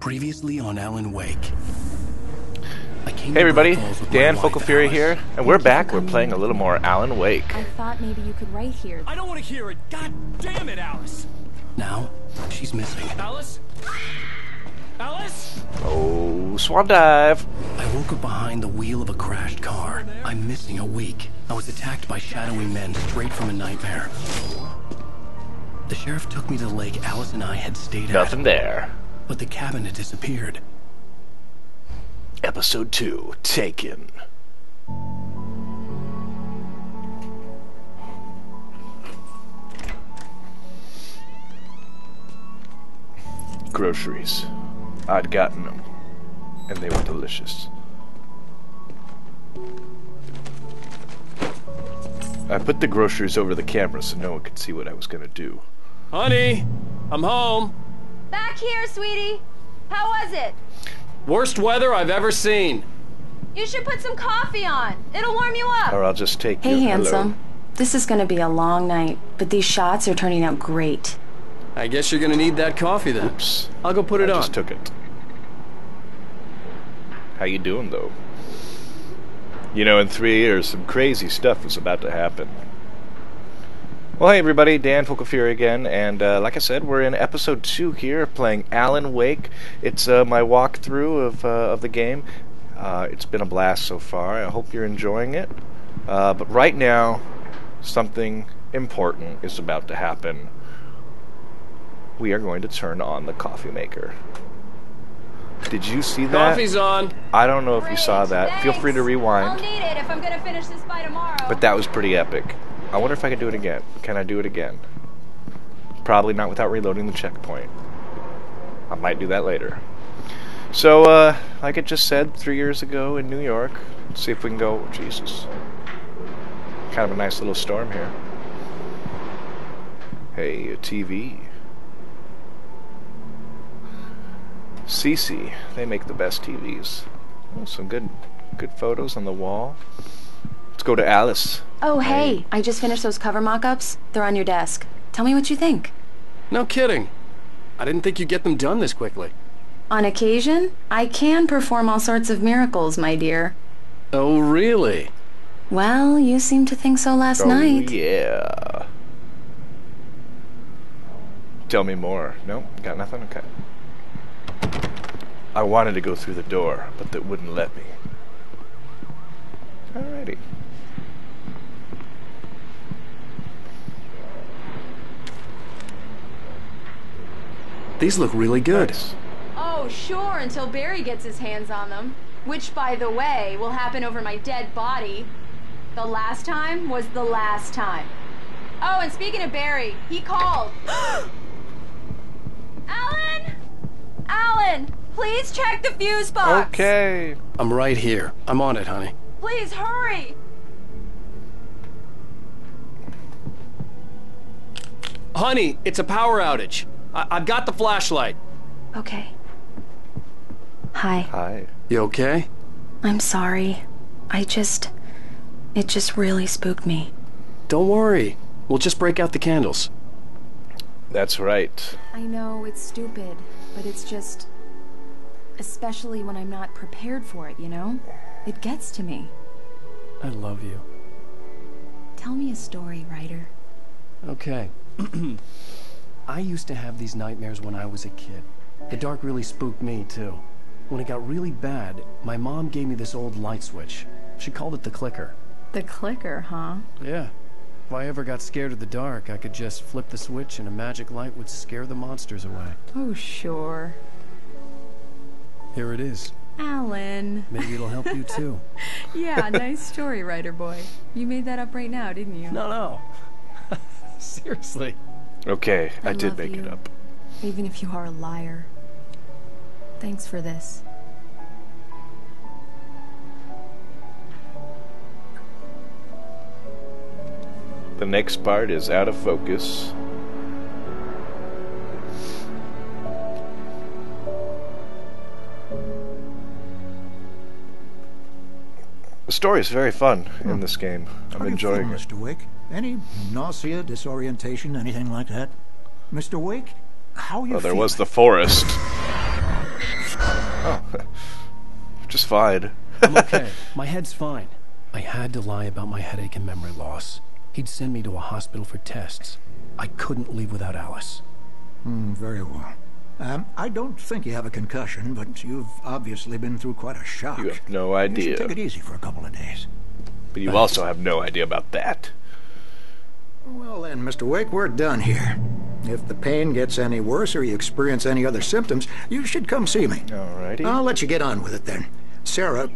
Previously on Alan Wake. Hey everybody, Dan FocalFury here, and we're back. We're playing a little more Alan Wake. I thought maybe you could write here. I don't want to hear it. God damn it, Alice. Now, she's missing. Alice? Alice? Oh, swan dive. I woke up behind the wheel of a crashed car. I'm missing a week. I was attacked by shadowy men straight from a nightmare. The sheriff took me to the lake Alice and I had stayed at. Nothing there. But the cabin had disappeared. Episode 2, Taken. Groceries. I'd gotten them, and they were delicious. I put the groceries over the camera so no one could see what I was gonna do. Honey, I'm home. Back here, sweetie. How was it? Worst weather I've ever seen. You should put some coffee on. It'll warm you up. Or I'll just take you. Hey, handsome. This is gonna be a long night, but these shots are turning out great. I guess you're gonna need that coffee then. Oops. I'll go put it on. I just took it. How you doing, though? You know, in 3 years, some crazy stuff is about to happen. Well, hey everybody, Dan FocalFury again, and like I said, we're in episode 2 here, playing Alan Wake. It's my walkthrough of the game. It's been a blast so far. I hope you're enjoying it. But right now, something important is about to happen. We are going to turn on the coffee maker. Did you see that? Coffee's on. I don't know if you saw that. Thanks. Feel free to rewind. I'll need it if I'm gonna finish this by tomorrow. But that was pretty epic. I wonder if I can do it again. Can I do it again? Probably not without reloading the checkpoint. I might do that later. So, like I just said, 3 years ago in New York. Let's see if we can go... Oh, Jesus. Kind of a nice little storm here. Hey, a TV. CC. They make the best TVs. Oh, some good photos on the wall. Let's go to Alice. Oh, hey, I just finished those cover mock-ups. They're on your desk. Tell me what you think. No kidding. I didn't think you'd get them done this quickly. On occasion, I can perform all sorts of miracles, my dear. Oh, really? Well, you seemed to think so last night. Oh, yeah. Tell me more. No? Got nothing? Okay. I wanted to go through the door, but that wouldn't let me. Alrighty. These look really good. Nice. Oh, sure, until Barry gets his hands on them. Which, by the way, will happen over my dead body. The last time was the last time. Oh, and speaking of Barry, he called. Alan! Alan! Please check the fuse box! Okay. I'm right here. I'm on it, honey. Please, hurry! Honey, it's a power outage. I've got the flashlight. Okay. Hi. Hi. You okay? I'm sorry. It just really spooked me. Don't worry. We'll just break out the candles. That's right. I know, it's stupid, but it's just... Especially when I'm not prepared for it, you know? It gets to me. I love you. Tell me a story, writer. Okay. I used to have these nightmares when I was a kid. The dark really spooked me, too. When it got really bad, my mom gave me this old light switch. She called it the clicker. The clicker, huh? Yeah. If I ever got scared of the dark, I could just flip the switch and a magic light would scare the monsters away. Oh, sure. Here it is. Alan. Maybe it'll help you, too. Yeah, nice story, writer boy. You made that up right now, didn't you? No. Seriously. Okay, I did love make you. it up. Even if you are a liar. Thanks for this. The next part is out of focus. The story is very fun in this game. I'm enjoying it. Mr. Wake? Any nausea, disorientation, anything like that? Mr. Wake, how you Well, there feeling? was the forest. Just fine. I'm okay. My head's fine. I had to lie about my headache and memory loss. He'd send me to a hospital for tests. I couldn't leave without Alice. Very well. I don't think you have a concussion, but you've obviously been through quite a shock. You have no You idea. should take it easy for a couple of days. But you also have no idea about that. Well then, Mr. Wake, we're done here. If the pain gets any worse or you experience any other symptoms, you should come see me. Alrighty. I'll let you get on with it then. Sarah,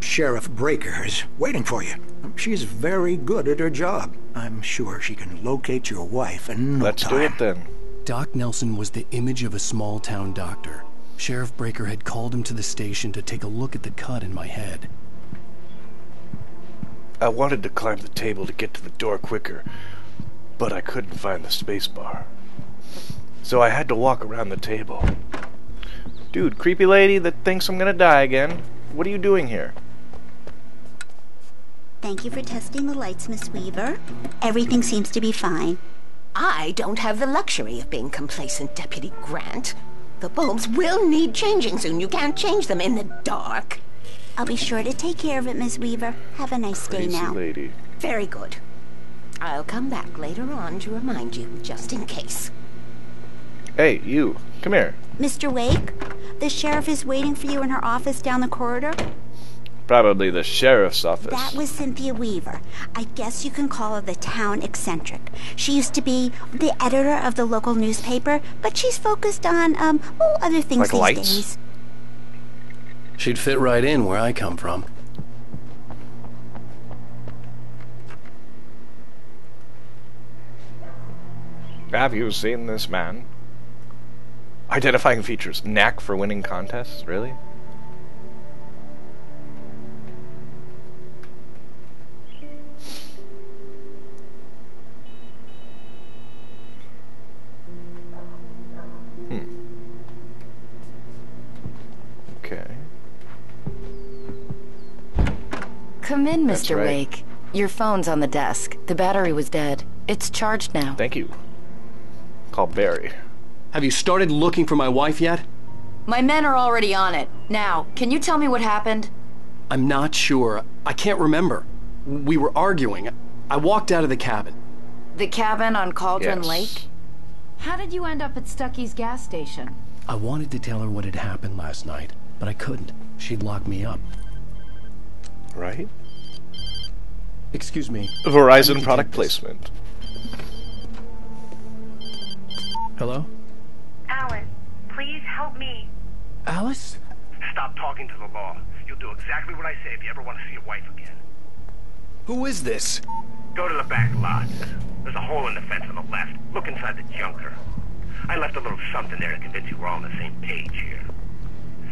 Sheriff Breaker, is waiting for you. She's very good at her job. I'm sure she can locate your wife in no Let's time. do it then. Doc Nelson was the image of a small-town doctor. Sheriff Breaker had called him to the station to take a look at the cut in my head. I wanted to climb the table to get to the door quicker, but I couldn't find the space bar. So I had to walk around the table. Dude, creepy lady that thinks I'm gonna die again. What are you doing here? Thank you for testing the lights, Miss Weaver. Everything seems to be fine. I don't have the luxury of being complacent, Deputy Grant. The bulbs will need changing soon. You can't change them in the dark. I'll be sure to take care of it, Miss Weaver. Have a nice day Crazy now. lady. Very good. I'll come back later on to remind you, just in case. Hey, you. Come here. Mr. Wake, the sheriff is waiting for you in her office down the corridor. Probably the sheriff's office. That was Cynthia Weaver. I guess you can call her the town eccentric. She used to be the editor of the local newspaper, but she's focused on, other things Like these lights? days. She'd fit right in where I come from. Have you seen this man? Identifying features. Knack for winning contests? Really? Okay. Come in, That's Mr. right. Wake. Your phone's on the desk. The battery was dead. It's charged now. Thank you. Call Barry. Have you started looking for my wife yet? My men are already on it. Now, can you tell me what happened? I'm not sure. I can't remember. We were arguing. I walked out of the cabin. The cabin on Cauldron Yes. Lake? How did you end up at Stucky's gas station? I wanted to tell her what had happened last night, but I couldn't. She'd lock me up. Right? Excuse me. I need Verizon to product take this. placement. Hello? Alan, please help me. Alice? Stop talking to the law. You'll do exactly what I say if you ever want to see your wife again. Who is this? Go to the back lot. There's a hole in the fence on the left. Look inside the junker. I left a little something there to convince you we're all on the same page here.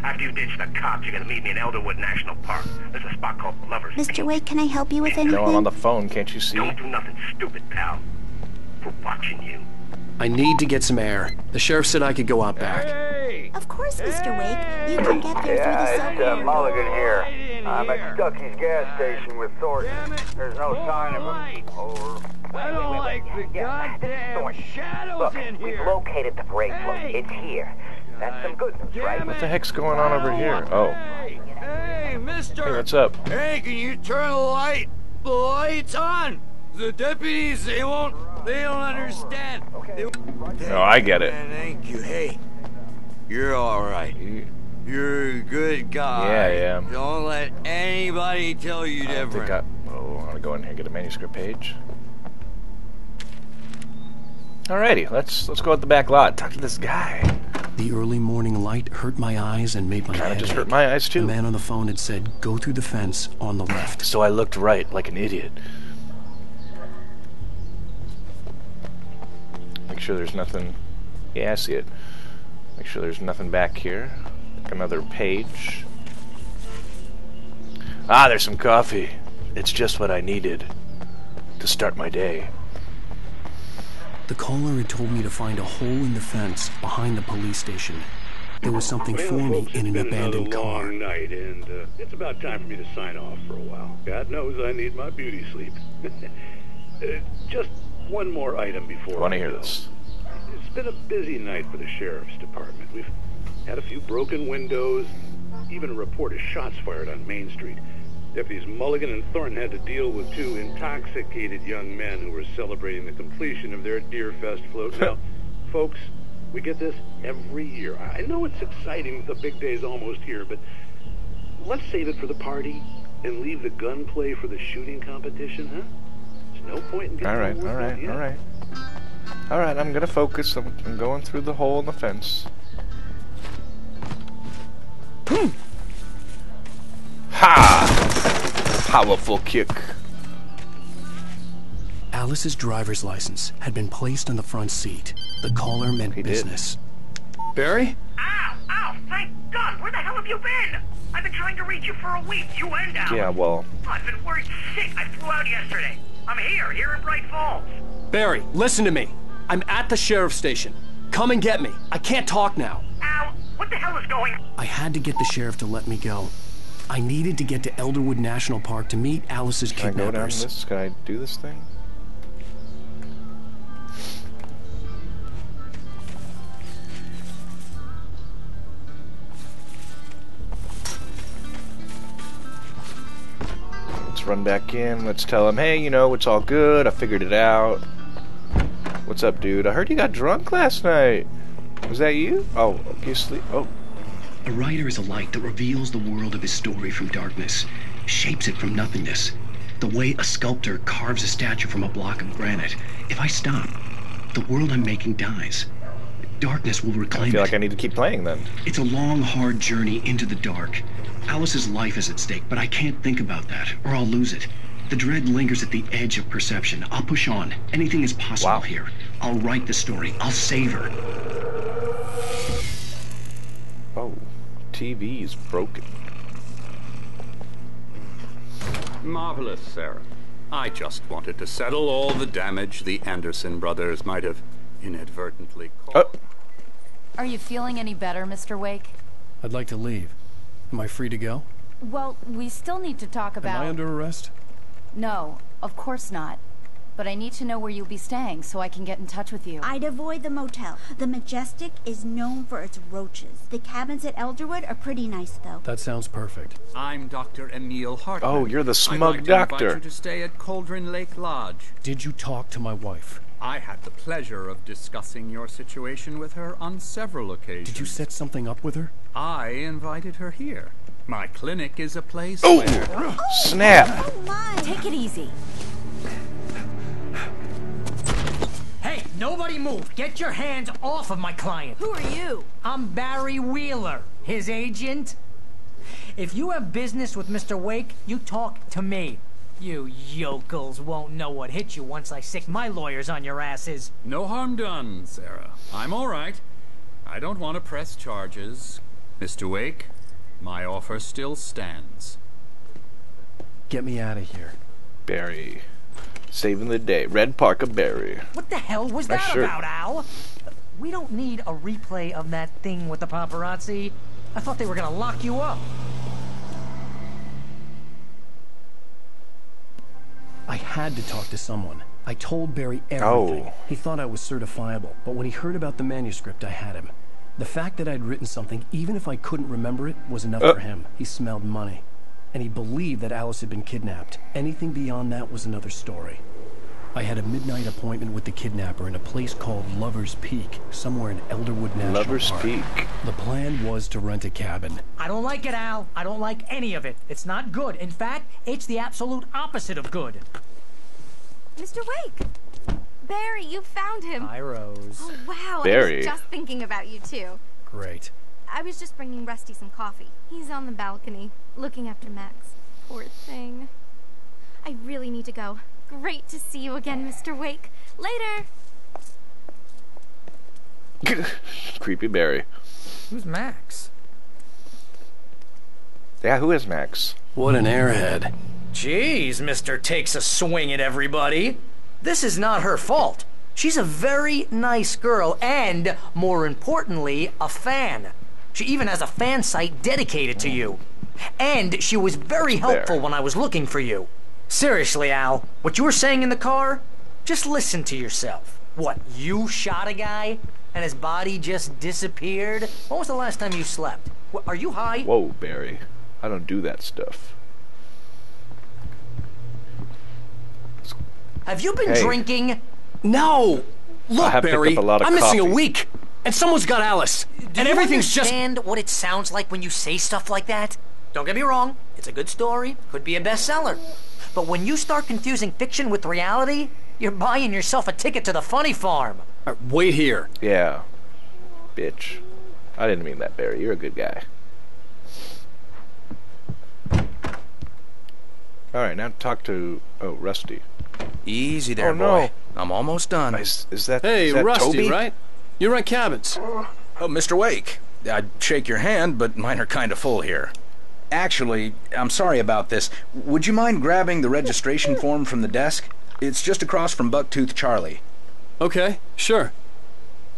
After you ditch the cops, you're gonna meet me in Elderwood National Park. There's a spot called Lover's Mr. Peak. Wake, can I help you with anything? No, I'm on the phone. Can't you see? Don't do nothing stupid, pal. We're watching you. I need to get some air. The sheriff said I could go out back. Of course, Mr. Wake. You can get there through the subway. Mulligan here. I'm at Stucky's gas station with Thornton. There's no sign of him. Over. I don't like the goddamn shadows in here. We've located the brake plug. It's here. That's some good news, right? What the heck's going on over here? Oh. Hey, mister! Hey, what's up? Hey, can you turn the lights on? The deputies, they don't understand. No, I get it. Thank you. Hey, you're alright. You're a good guy. Yeah, I am. Don't let anybody tell you I different. think I want to go in here and get a manuscript page. Alrighty, let's go at the back lot. Talk to this guy. The early morning light hurt my eyes and made my Kinda head just ache. hurt my eyes, The too. man on the phone had said, go through the fence on the left. So I looked right like an idiot. Make sure there's nothing. Yeah, I see it. Make sure there's nothing back here. Another page. Ah, there's some coffee. It's just what I needed to start my day. The caller had told me to find a hole in the fence behind the police station. There was something for me in an abandoned car. Long night, and it's about time for me to sign off for a while. God knows I need my beauty sleep. Just one more item before I want to hear go. this. It's been a busy night for the sheriff's department. We've had a few broken windows, even a report of shots fired on Main Street. Deputies Mulligan and Thornton had to deal with two intoxicated young men who were celebrating the completion of their Deerfest float. Now, folks, we get this every year. I know it's exciting that the big day's almost here, but let's save it for the party and leave the gunplay for the shooting competition, huh? There's no point in getting All right. All right, I'm gonna focus. I'm going through the hole in the fence. Ha! Powerful kick. Alice's driver's license had been placed on the front seat. The caller meant business. Barry? Ow! Ow! Thank God! Where the hell have you been? I've been trying to reach you for a week. You and Alan. Yeah, well... I've been worried sick. I flew out yesterday. I'm here in Bright Falls. Barry, listen to me. I'm at the sheriff's station. Come and get me. I can't talk now. Al, what the hell is going on? I had to get the sheriff to let me go. I needed to get to Elderwood National Park to meet Alice's kidnappers. Can I go down this? Can I do this thing? Let's run back in. Let's tell him, hey, you know, it's all good. I figured it out. What's up, dude? I heard you got drunk last night. Was that you? Oh, you sleep. Oh. A writer is a light that reveals the world of his story from darkness, shapes it from nothingness. The way a sculptor carves a statue from a block of granite. If I stop, the world I'm making dies. Darkness will reclaim it. I feel like I need to keep playing then. It's a long, hard journey into the dark. Alice's life is at stake, but I can't think about that, or I'll lose it. The dread lingers at the edge of perception. I'll push on. Anything is possible here. I'll write the story. I'll save her. Oh, TV's broken. Marvelous, Sarah. I just wanted to settle all the damage the Anderson brothers might have inadvertently caused. Are you feeling any better, Mr. Wake? I'd like to leave. Am I free to go? Well, we still need to talk about... Am I under arrest? No, of course not. But I need to know where you'll be staying so I can get in touch with you. I'd avoid the motel. The Majestic is known for its roaches. The cabins at Elderwood are pretty nice, though. That sounds perfect. I'm Dr. Emil Hartman. Oh, you're the smug I'd like to doctor. invite you to stay at Cauldron Lake Lodge. Did you talk to my wife? I had the pleasure of discussing your situation with her on several occasions. Did you set something up with her? I invited her here. My clinic is a place where... Oh, snap! Oh my! Take it easy. Hey, nobody move! Get your hands off of my client! Who are you? I'm Barry Wheeler, his agent. If you have business with Mr. Wake, you talk to me. You yokels won't know what hit you once I sick my lawyers on your asses. No harm done, Sarah. I'm all right. I don't want to press charges. Mr. Wake, my offer still stands. Get me out of here. Barry. Saving the day. Red Parker Barry. What the hell was that about, Al? We don't need a replay of that thing with the paparazzi. I thought they were gonna lock you up. I had to talk to someone. I told Barry everything. Oh. He thought I was certifiable, but when he heard about the manuscript, I had him. The fact that I'd written something, even if I couldn't remember it, was enough for him. He smelled money. And he believed that Alice had been kidnapped. Anything beyond that was another story. I had a midnight appointment with the kidnapper in a place called Lover's Peak, somewhere in Elderwood National Park. Lover's Peak. The plan was to rent a cabin. I don't like it, Al. I don't like any of it. It's not good. In fact, it's the absolute opposite of good. Mr. Wake! Barry, you found him. Hi, Rose. Oh, wow. Barry. I was just thinking about you, too. Great. I was just bringing Rusty some coffee. He's on the balcony, looking after Max. Poor thing. I really need to go. Great to see you again, Mr. Wake. Later! Creepy Barry. Who's Max? Yeah, who is Max? What an airhead. Jeez, Mr. Takes a swing at everybody. This is not her fault. She's a very nice girl and, more importantly, a fan. She even has a fan site dedicated to you. And she was very helpful when I was looking for you. Seriously, Al, what you were saying in the car? Just listen to yourself. What, you shot a guy and his body just disappeared? When was the last time you slept? What, are you high? Whoa, Barry. I don't do that stuff. Have you been drinking? No! Look, Barry, I'm missing a week, and someone's got Alice, and everything's just... Do you understand what it sounds like when you say stuff like that? Don't get me wrong, it's a good story, could be a bestseller. But when you start confusing fiction with reality, you're buying yourself a ticket to the funny farm. Wait here. Yeah. Bitch. I didn't mean that, Barry. You're a good guy. Alright, now talk to... Oh, Rusty. Easy there, Oh, boy. no. I'm almost done. Is that Hey, is that Rusty, Toby? right? You rent cabins. Oh, Mr. Wake. I'd shake your hand, but mine are kind of full here. Actually, I'm sorry about this. Would you mind grabbing the registration form from the desk? It's just across from Bucktooth Charlie. Okay, sure.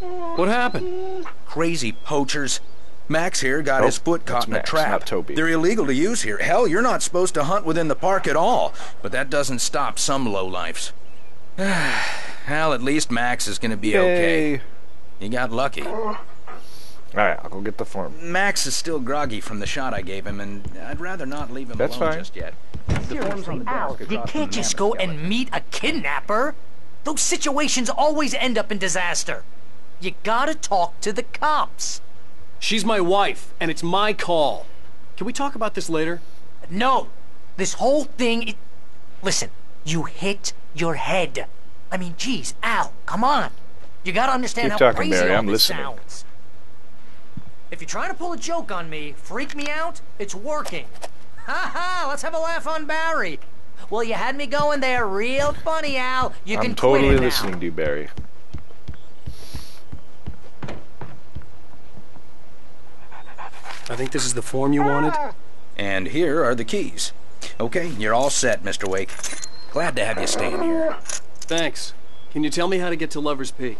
What happened? Crazy poachers. Max here got his foot caught in a Max, trap. not Toby. They're illegal to use here. Hell, you're not supposed to hunt within the park at all. But that doesn't stop some lowlifes. Well, at least Max is going to be okay. He got lucky. Alright, I'll go get the form. Max is still groggy from the shot I gave him, and I'd rather not leave him alone just yet. Seriously, Al, you can't just go and meet a kidnapper. Those situations always end up in disaster. You gotta talk to the cops. She's my wife, and it's my call. Can we talk about this later? No. This whole thing... Listen, you hit your head. I mean, geez, Al, come on. You gotta understand Keep how talking, crazy Barry. all I'm this listening. sounds. If you're trying to pull a joke on me, freak me out, it's working. Ha ha, let's have a laugh on Barry. Well, you had me going there real funny, Al. You can I'm totally quit it now. listening to you, Barry. I think this is the form you wanted. And here are the keys. Okay, you're all set, Mr. Wake. Glad to have you staying here. Thanks. Can you tell me how to get to Lover's Peak?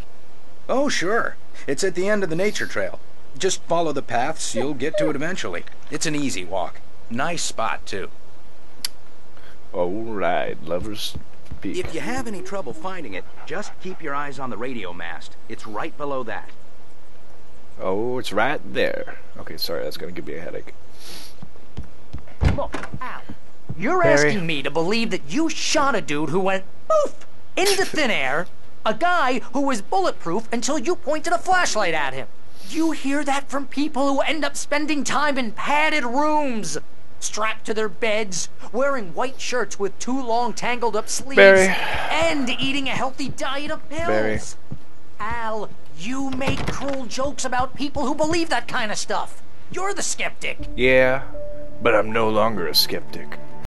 Oh, sure. It's at the end of the nature trail. Just follow the paths, you'll get to it eventually. It's an easy walk. Nice spot, too. Alright, Lover's Peak. If you have any trouble finding it, just keep your eyes on the radio mast. It's right below that. Oh, it's right there. Okay, sorry, that's gonna give me a headache. Look, Al, you're Barry. asking me to believe that you shot a dude who went poof into thin air, a guy who was bulletproof until you pointed a flashlight at him. You hear that from people who end up spending time in padded rooms, strapped to their beds, wearing white shirts with too long tangled up sleeves, Barry. and eating a healthy diet of pills. Barry. Al, you make cruel jokes about people who believe that kind of stuff. You're the skeptic. Yeah, but I'm no longer a skeptic.